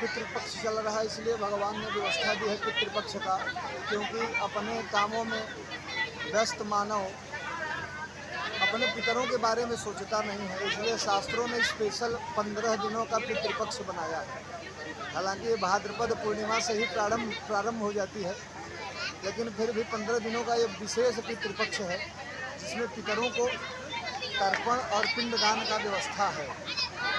पितृपक्ष चल रहा है, इसलिए भगवान ने व्यवस्था दी है पितृपक्ष का, क्योंकि अपने कामों में व्यस्त मानव अपने पितरों के बारे में सोचता नहीं है, इसलिए शास्त्रों ने स्पेशल 15 दिनों का पितृपक्ष बनाया है। हालांकि ये भाद्रपद पूर्णिमा से ही प्रारंभ हो जाती है, लेकिन फिर भी 15 दिनों का ये विशेष पितृपक्ष है, जिसमें पितरों को तर्पण और पिंडदान का व्यवस्था है,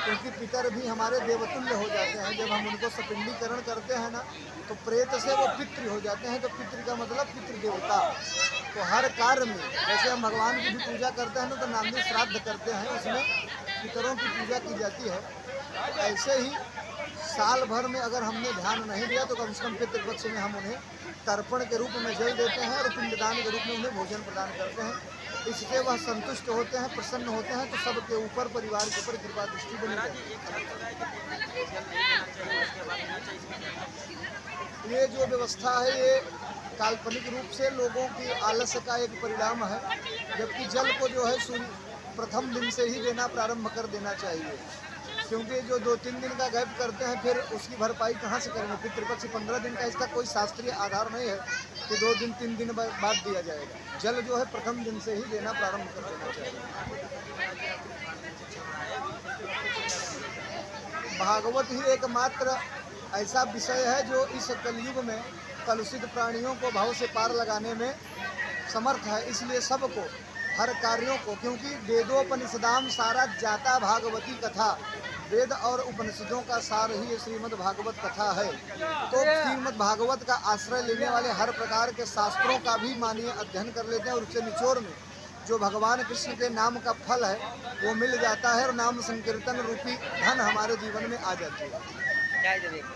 क्योंकि पितर भी हमारे देवतुल्य हो जाते हैं। जब हम उनको सपिंडीकरण करते हैं ना, तो प्रेत से वो पितृ हो जाते हैं। तो पितृ का मतलब पितृदेवता। तो हर कार्य में, जैसे हम भगवान की भी पूजा करते हैं ना, तो नांदी श्राद्ध करते हैं, उसमें पितरों की पूजा की जाती है। ऐसे ही साल भर में अगर हमने ध्यान नहीं दिया, तो कम से कम पितृपक्ष में हम उन्हें तर्पण के रूप में जल देते हैं और पिंडदान के रूप में उन्हें भोजन प्रदान करते हैं। इससे वह संतुष्ट होते हैं, प्रसन्न होते हैं, तो सबके ऊपर, परिवार के ऊपर कृपा दृष्टि बनी रहती है। ये जो व्यवस्था है, ये काल्पनिक रूप से लोगों की आलस्य का एक परिणाम है, जबकि जल को जो है प्रथम दिन से ही देना प्रारंभ कर देना चाहिए, क्योंकि जो 2-3 दिन का गैप करते हैं, फिर उसकी भरपाई कहाँ से करेंगे। पितृपक्ष 15 दिन का, इसका कोई शास्त्रीय आधार नहीं है कि 2 दिन 3 दिन बाद दिया जाएगा। जल जो है प्रथम दिन से ही देना प्रारंभ कर देना चाहिए। भागवत ही एकमात्र ऐसा विषय है जो इस कलयुग में कलुषित प्राणियों को भाव से पार लगाने में समर्थ है। इसलिए सबको, हर कार्यों को, क्योंकि वेदोपनिषदाम सारा जाता भागवती कथा, वेद और उपनिषदों का सार ही श्रीमद् भागवत कथा है। तो श्रीमद् भागवत का आश्रय लेने वाले हर प्रकार के शास्त्रों का भी मानिए अध्ययन कर लेते हैं, और उससे निचोड़ में जो भगवान कृष्ण के नाम का फल है वो मिल जाता है, और नाम संकीर्तन रूपी धन हमारे जीवन में आ जाती है।